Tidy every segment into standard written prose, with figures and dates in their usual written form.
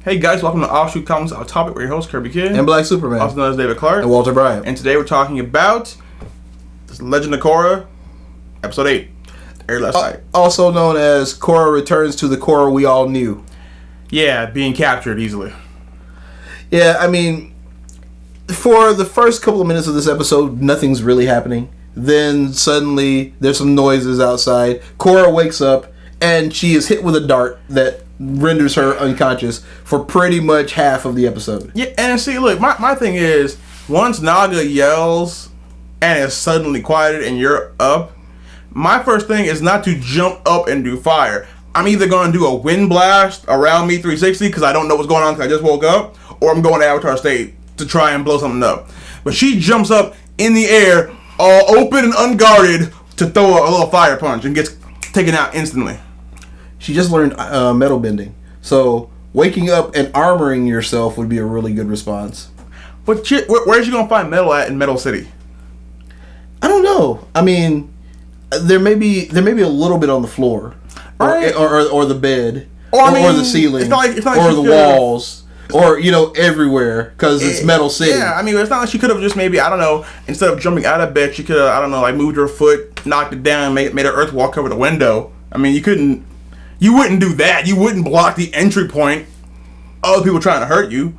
Hey guys, welcome to Offshoot Comments Off Topic. We're your host, Kirby Kid. And Black Superman. Also known as David Clark. And Walter Bryant. And today we're talking about Legend of Korra, Episode 8. Aired last night. Also known as Korra returns to the Korra we all knew. Yeah, being captured easily. Yeah, I mean, for the first couple of minutes of this episode, nothing's really happening. Then suddenly, there's some noises outside. Korra wakes up, and she is hit with a dart that renders her unconscious for pretty much half of the episode. Yeah, and see, look, my thing is, once Naga yells and it's suddenly quieted and you're up, my first thing is not to jump up and do fire. I'm either going to do a wind blast around me 360 because I don't know what's going on because I just woke up, or I'm going to Avatar State to try and blow something up. But she jumps up in the air, all open and unguarded, to throw a little fire punch and gets taken out instantly. She just learned metal bending. So waking up and armoring yourself would be a really good response. But where's she going to find metal at in Metal City? I don't know. I mean, there may be a little bit on the floor. Right. Or the bed. Or the ceiling. It's not like or the walls. Or, everywhere, because it's Metal City. Yeah, I mean, it's not like she could have just maybe, I don't know, instead of jumping out of bed, she could have, I don't know, like moved her foot, knocked it down, made her earth walk over the window. I mean, you wouldn't do that. You wouldn't block the entry point. Other people trying to hurt you.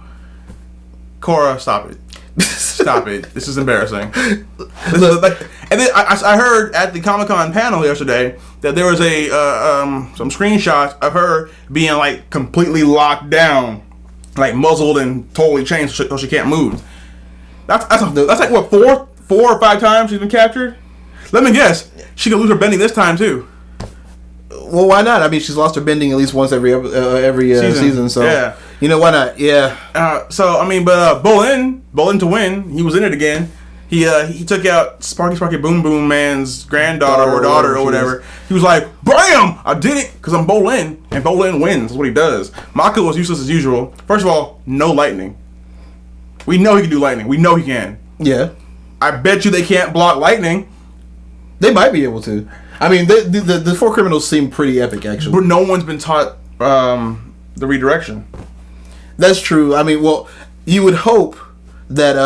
Korra, stop it. Stop it. This is embarrassing. And then I heard at the Comic-Con panel yesterday that there was some screenshots of her being like completely locked down, like muzzled and totally chained so she can't move. That's like what, four or five times she's been captured? Let me guess. She could lose her bending this time too. Well, why not? I mean, she's lost her bending at least once every season, so yeah. Why not? Yeah. So I mean, but Bolin to win. He was in it again. He took out Sparky Boom Boom Man's granddaughter or daughter or whatever. He was like, "Bam! I did it because I'm Bolin, and Bolin wins." That's what he does. Mako was useless as usual. First of all, no lightning. We know he can do lightning. We know he can. Yeah. I bet you they can't block lightning. They might be able to. I mean, the four criminals seem pretty epic, actually. But no one's been taught the redirection. That's true. I mean, well, you would hope that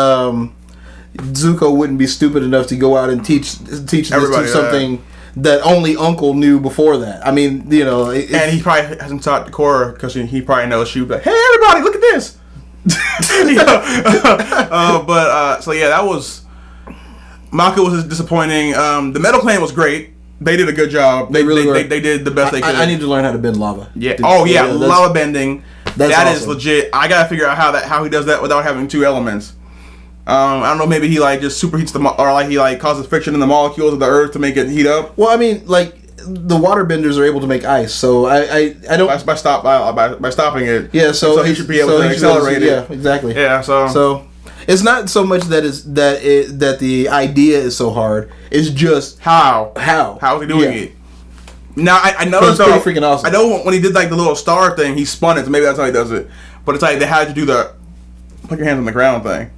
Zuko wouldn't be stupid enough to go out and teach something that only Uncle knew before that. I mean, and he probably hasn't taught Korra because he probably knows she would be like, "Hey, everybody, look at this." So yeah, that was Mako was disappointing. The metal clan was great. They did a good job. They did the best they could. I need to learn how to bend lava. Yeah. Lava bending. That awesome. Is legit. I gotta figure out how he does that without having two elements. I don't know. Maybe he like just superheats or like he like causes friction in the molecules of the earth to make it heat up. Well, I mean, like the water benders are able to make ice, so I don't by stopping it. Yeah. So he should be able to accelerate it. Yeah. Exactly. Yeah. So. It's not so much that the idea is so hard. It's just how is he doing it? Now I know it's pretty freaking awesome. I know when he did like the little star thing, he spun it. So maybe that's how he does it. But it's like they had to do the put your hands on the ground thing,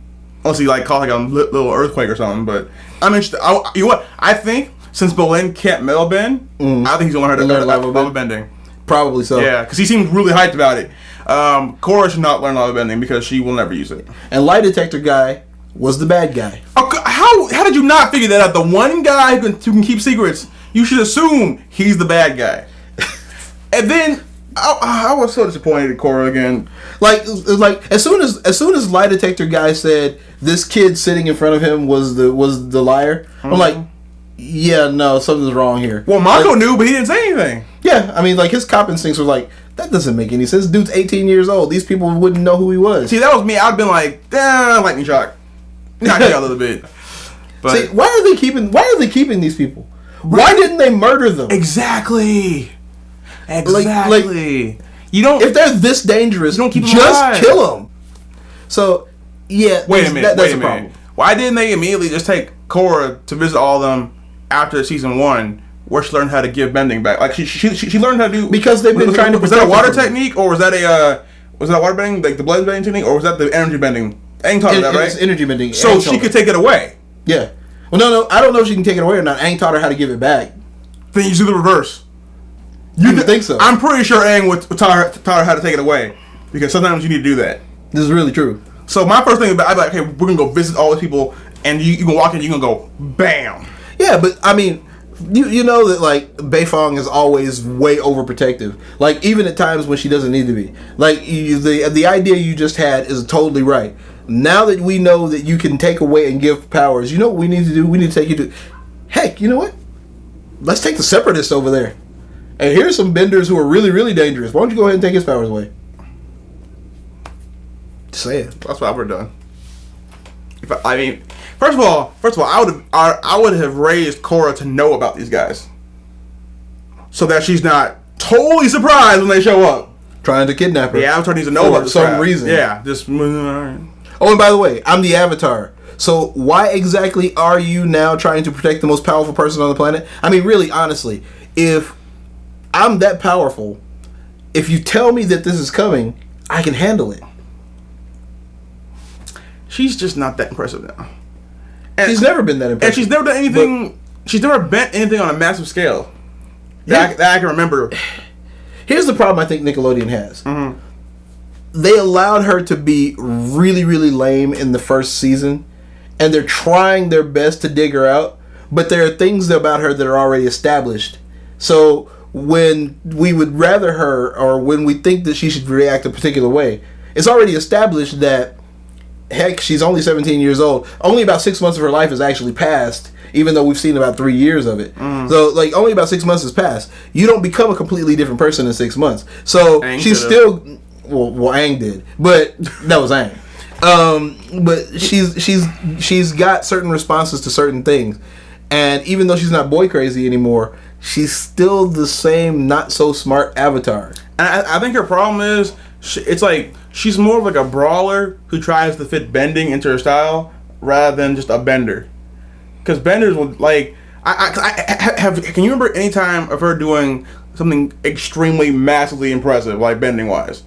unless he like caused like a little earthquake or something. But I'm interested. You know what? I think since Bolin can't metal bend, I think he's gonna learn how to lava bending. Probably so. Yeah, because he seems really hyped about it. Korra should not learn lava bending because she will never use it. And lie detector guy was the bad guy. How did you not figure that out? The one guy who can keep secrets, you should assume he's the bad guy. And then I was so disappointed in Korra again. Like as soon as lie detector guy said this kid sitting in front of him was the liar, I'm like, yeah, no, something's wrong here. Well, Mako knew, but he didn't say anything. Yeah, I mean, like his cop instincts were like, that doesn't make any sense. Dude's 18 years old. These people wouldn't know who he was. See, that was me. I'd been like, damn, lightning shock. Knock me out a little bit. But see, why are they keeping these people? Why didn't they murder them? Exactly. Like, you don't. If they're this dangerous, you don't keep them just alive. Kill them. So, yeah. Wait a minute. That's a problem. Why didn't they immediately just take Korra to visit all of them after season 1? Where she learned how to give bending back, like she learned how to do, because they've been trying to. Was that a water technique, or was that water bending, like the blood bending technique, or was that the energy bending? Aang taught her that, right? It's energy bending. So she could take it away. Yeah. Well, no, I don't know if she can take it away or not. Aang taught her how to give it back. Then you do the reverse. You think so? I'm pretty sure Aang would taught her how to take it away. because sometimes you need to do that. This is really true. So my first thing about, I'd be like, okay, we're gonna go visit all these people, and you can walk in, you can go, bam. Yeah, but I mean, you know that like Beifong is always way overprotective. Like even at times when she doesn't need to be. Like the idea you just had is totally right. Now that we know that you can take away and give powers, you know what we need to do? We need to take you to. Heck, you know what? Let's take the Separatists over there. And here's some benders who are really, really dangerous. Why don't you go ahead and take his powers away? Just say it. That's what I would have done. I mean, first of all, I would have raised Korra to know about these guys, so that she's not totally surprised when they show up. Trying to kidnap her. The Avatar needs to know about for some reason. Yeah, just. Oh, and by the way, I'm the Avatar. So why exactly are you now trying to protect the most powerful person on the planet? I mean, really, honestly, if I'm that powerful, if you tell me that this is coming, I can handle it. She's just not that impressive now. And she's never been that impressive. And she's never done anything. She's never bent anything on a massive scale that I can remember. Here's the problem I think Nickelodeon has. Mm-hmm. They allowed her to be really, really lame in the first season, and they're trying their best to dig her out, but there are things about her that are already established. So when we would rather her, or when we think that she should react a particular way, it's already established that, heck, she's only 17 years old. Only about 6 months of her life has actually passed, even though we've seen about 3 years of it. So, like, only about 6 months has passed. You don't become a completely different person in 6 months. So, Aang she's still... Well, Aang did. But that was Aang. But she's got certain responses to certain things. And even though she's not boy crazy anymore, she's still the same not-so-smart Avatar. And I think her problem is, it's like... She's more of like a brawler who tries to fit bending into her style rather than just a bender. Because benders will like can you remember any time of her doing something extremely massively impressive, like bending wise,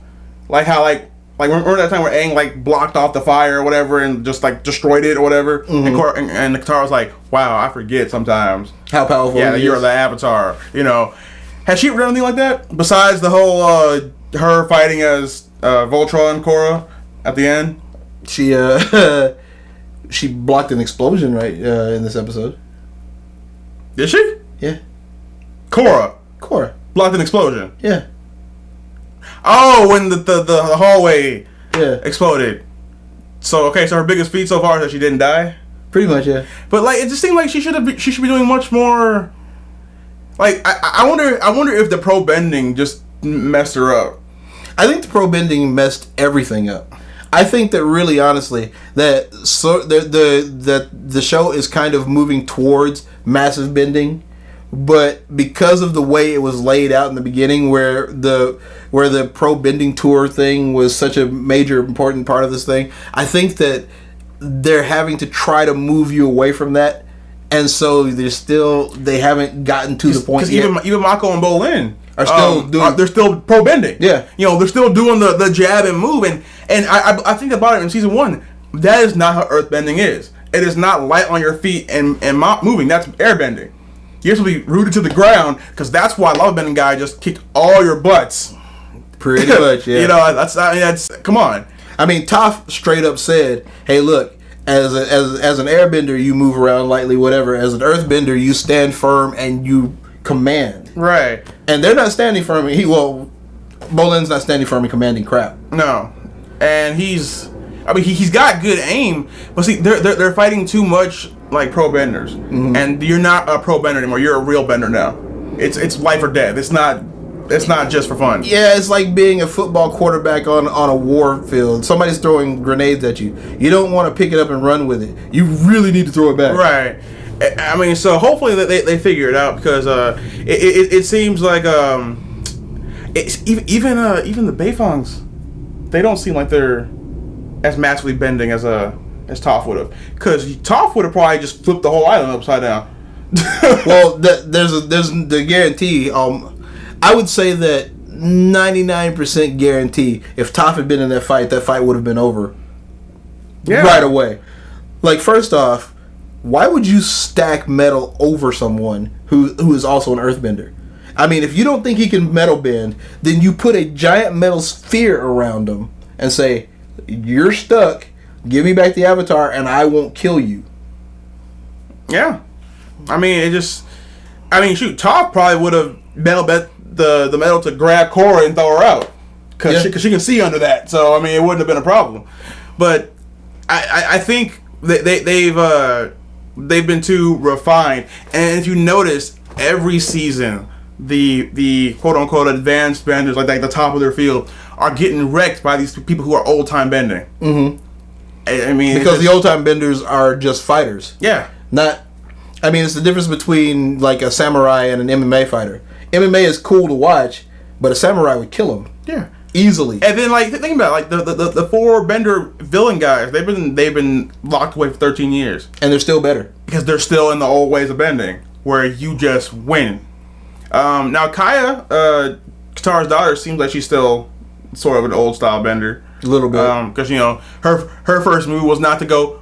like how like remember that time where Aang like blocked off the fire or whatever and just like destroyed it or whatever, and the Katara was like, wow, I forget sometimes how powerful. Yeah, you're the Avatar. You know, has she done anything like that besides the whole her fighting as Voltron Korra at the end? She blocked an explosion right in this episode. Did she? Yeah. Korra blocked an explosion. Yeah. Oh, when the hallway exploded. So her biggest feat so far is that she didn't die. Pretty much, yeah. But like it just seemed like she should be doing much more. Like I wonder if the pro bending just messed her up. I think the pro bending messed everything up. I think that really, honestly, that the show is kind of moving towards massive bending, but because of the way it was laid out in the beginning, where the pro bending tour thing was such a major important part of this thing, I think that they're having to try to move you away from that, and so they haven't gotten to the point yet. Even Mako and Bolin are still they're still pro bending. Yeah, they're still doing the jab and move, and I think about it in season 1. That is not how earth bending is. It is not light on your feet and moving. That's air bending. You're supposed to be rooted to the ground, because that's why Lava Bending guy just kicked all your butts. Pretty much, yeah. That's come on. I mean, Toph straight up said, "Hey, look, as an airbender, you move around lightly, whatever. As an earthbender, you stand firm and you command." Right. And they're not standing firm. Bolin's not standing firm and commanding crap. No, and he's got good aim, but see, they're fighting too much like pro benders, and you're not a pro bender anymore. You're a real bender now. It's life or death. It's not just for fun. Yeah, it's like being a football quarterback on a war field. Somebody's throwing grenades at you. You don't want to pick it up and run with it. You really need to throw it back. Right. I mean, so hopefully they figure it out, because it seems like it's even the Beifongs, they don't seem like they're as massively bending as Toph would have, because Toph would have probably just flipped the whole island upside down. Well, there's the guarantee. I would say that 99% guarantee if Toph had been in that fight would have been over right away. Like, first off, why would you stack metal over someone who is also an earthbender? I mean, if you don't think he can metal bend, then you put a giant metal sphere around him and say, "You're stuck. Give me back the Avatar, and I won't kill you." Yeah. I mean, shoot, Toph probably would have metal bet the metal to grab Korra and throw her out. Because she can see under that. So, I mean, it wouldn't have been a problem. But I think they've been too refined. And if you notice, every season, the quote-unquote advanced benders, like the top of their field, are getting wrecked by these people who are old-time bending. Mm-hmm. I mean... Because the old-time benders are just fighters. Yeah. It's the difference between, like, a samurai and an MMA fighter. MMA is cool to watch, but a samurai would kill him. Yeah. Easily. And then, like, think about it, like the 4 bender villain guys. They've been locked away for 13 years, and they're still better because they're still in the old ways of bending, where you just win. Now Kaya, Katara's daughter, seems like she's still sort of an old style bender, a little bit, because her first move was not to go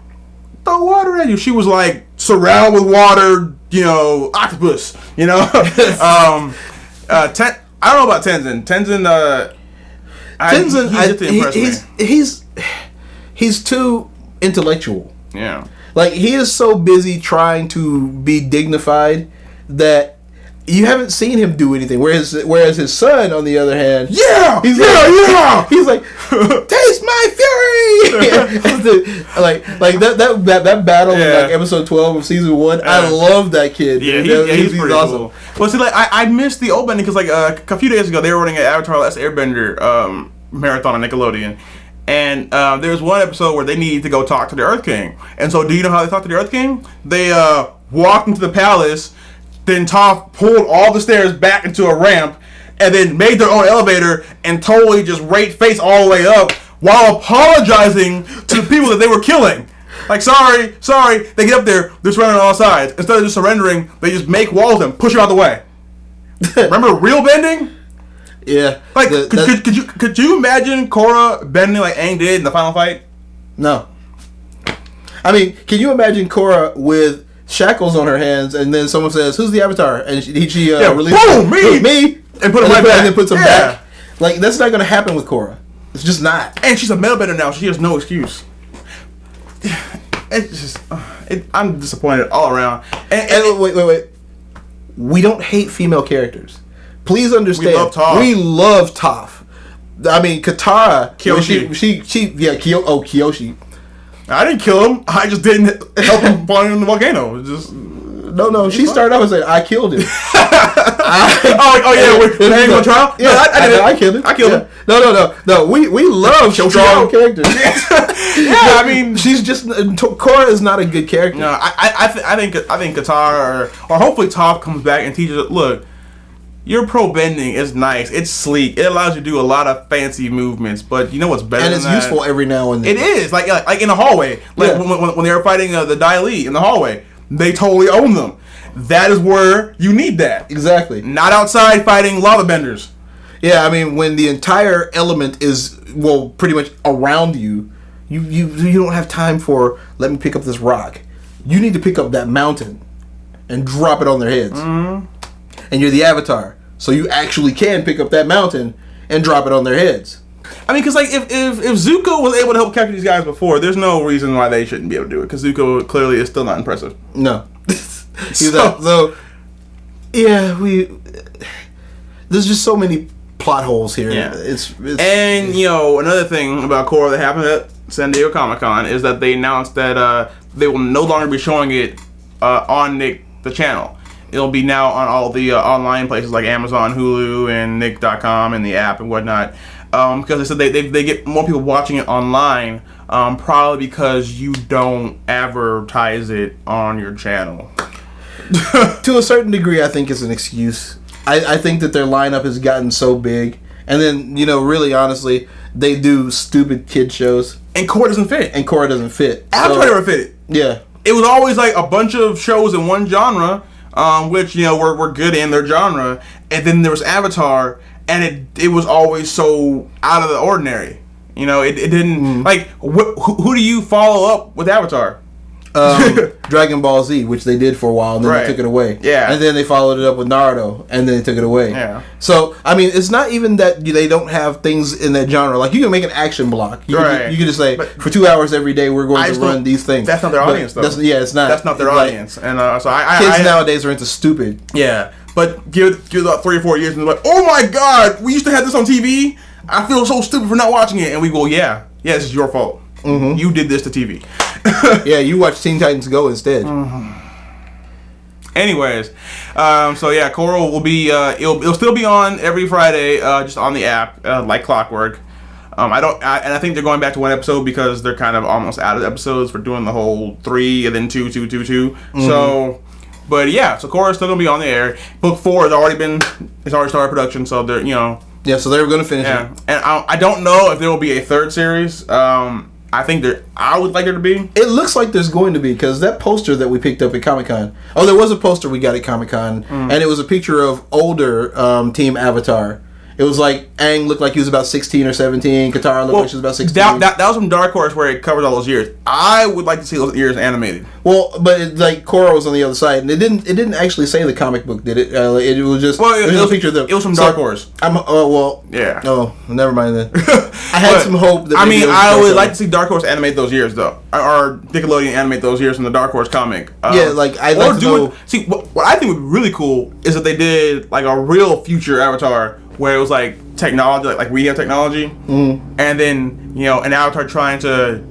throw water at you. She was like surround with water, octopus, I don't know about Tenzin. He's too intellectual. Yeah. Like, he is so busy trying to be dignified that you haven't seen him do anything. Whereas his son, on the other hand, he's like, taste my fury. like that battle in like episode 12 of season 1. I love that kid. Yeah, he's pretty awesome. Cool. Well, see, like I missed the old bending because like a few days ago they were running an Avatar: Last Airbender marathon on Nickelodeon. And there was one episode where they needed to go talk to the Earth King. And so, do you know how they talked to the Earth King? They walked into the palace, then Toph pulled all the stairs back into a ramp, and then made their own elevator and totally just raked face all the way up while apologizing to the people that they were killing. Like, sorry. They get up there, they're surrounded on all sides. Instead of just surrendering, they just make walls and push you out the way. Remember real bending? Yeah. Like, could you imagine Korra bending like Aang did in the final fight? No. I mean, can you imagine Korra with shackles on her hands, and then someone says, "Who's the Avatar?" And she releases, boom, me, and put them right back, and then puts them back. Like, that's not going to happen with Korra. It's just not. And she's a metal bender now. She has no excuse. It's just, I'm disappointed all around. And wait. We don't hate female characters. Please understand. We love Toph. We love Toph. I mean, Katara. Kyoshi. Kyoshi. I didn't kill him. I just didn't help him falling in the volcano. It just no. She started off and said, "I killed him." With Aang on trial. Yeah, I killed him. I killed him. No. We love strong characters. Yeah, I mean, she's just Korra is not a good character. No, I think Katara or hopefully Toph comes back and teaches. Look, your pro bending is nice. It's sleek. It allows you to do a lot of fancy movements. But you know what's better? And it's useful every now and then. It is like in the hallway, like when they were fighting the Dai Li in the hallway, they totally own them. That is where you need that. Exactly. Not outside fighting lava benders. Yeah, I mean, when the entire element is pretty much around you, you don't have time for let me pick up this rock. You need to pick up that mountain and drop it on their heads. Mm-hmm. And you're the Avatar, so you actually can pick up that mountain and drop it on their heads. I mean, because like if Zuko was able to help capture these guys before, there's no reason why they shouldn't be able to do it. Because Zuko clearly is still not impressive. No. There's just so many plot holes here. Yeah. It's and another thing about Korra that happened at San Diego Comic-Con is that they announced that they will no longer be showing it on Nick the channel. It'll be now on all the online places like Amazon, Hulu, and Nick.com and the app and whatnot. Because they said they get more people watching it online, probably because you don't advertise it on your channel. To a certain degree, I think it's an excuse. I think that their lineup has gotten so big. And then, really honestly, they do stupid kid shows. And Korra doesn't fit. Avatar never fit. Yeah. It was always like a bunch of shows in one genre. Which were good in their genre, and then there was Avatar, and it was always so out of the ordinary. It didn't like who do you follow up with Avatar? Dragon Ball Z, which they did for a while, and then Right. they took it away. Yeah. And then they followed it up with Naruto, and then they took it away. Yeah. So, I mean, it's not even that they don't have things in that genre. Like, you can make an action block. You Right. can just say, But for 2 hours every day, we're going I to just run don't- these things. That's not their But audience, though. Yeah, it's not. That's not their Like, audience. And so I Kids nowadays are into stupid. Yeah, but give it about 3 or 4 years and they're like, oh my god, we used to have this on TV. I feel so stupid for not watching it. And we go, yeah, this is your fault. Mm-hmm. You did this to TV. Yeah, you watch Teen Titans Go instead. Anyways, so yeah, Korra will be it'll still be on every Friday, just on the app, like clockwork. And I think they're going back to 1 episode because they're kind of almost out of episodes for doing the whole 3 and then 2, 2, 2, 2. Mm-hmm. So, but yeah, so Korra's still gonna be on the air. Book 4 has already started production, so they're Yeah, so they were going to finish yeah. it. And I don't know if there will be a 3rd series. I think I would like there to be. It looks like there's going to be, because that poster that we picked up at Comic-Con. Oh, there was a poster we got at Comic-Con, and it was a picture of older Team Avatar. It was like Aang looked like he was about 16 or 17. Katara looked like she was about 16. That was from Dark Horse where it covers all those years. I would like to see those years animated. Well, but like Korra was on the other side, and it didn't actually say the comic book, did it? It was just Well, it was a picture of them. It was from Dark Horse. Yeah. Oh, never mind then. I had But, some hope that. I maybe mean, it was I Dark would Horse. like to see Dark Horse animate those years though, or Nickelodeon animate those years from the Dark Horse comic. Yeah, like I'd or like to do know. it. See, what I think would be really cool is if they did like a real future Avatar where it was like technology, like we have technology, and then an Avatar trying to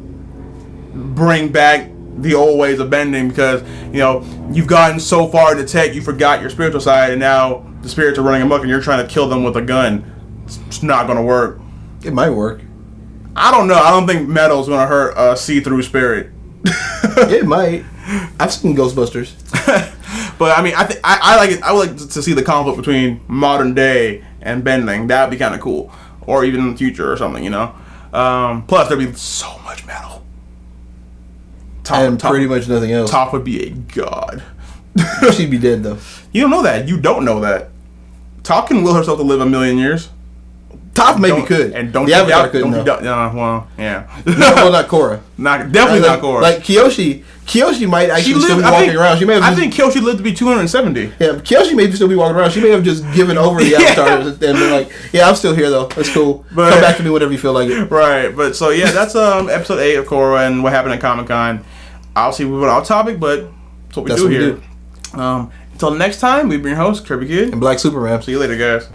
bring back the old ways of bending because you've gotten so far into tech you forgot your spiritual side, and now the spirits are running amok and you're trying to kill them with a gun. It's not gonna work. It might work. I don't know. I don't think metal's gonna hurt a see-through spirit. It might. I've seen Ghostbusters. But I mean, I like it. I would like to see the conflict between modern day and bending. That'd be kind of cool, or even in the future or something. Plus, there'd be so much metal. Pretty much nothing else. Toph would be a god. She'd be dead though. You don't know that. You don't know that. Toph can will herself to live 1,000,000 years. Toph maybe could. And don't the you Avatar doubt, couldn't don't you though. doubt, well, yeah. Well, not Korra. Definitely not Korra. Like Kyoshi might actually still be walking around. She may have. I think Kyoshi lived to be 270. Yeah, Kyoshi may still be walking around. She may have just given over the Avatar and been like, "Yeah, I'm still here though. That's cool. But, come back to me whenever you feel like it." Right, but so yeah, that's episode 8 of Korra and what happened at Comic-Con. Obviously, we went off topic, but that's what we do here. Until next time, we've been your host, Kirby Kid. And Black Superman. See you later, guys.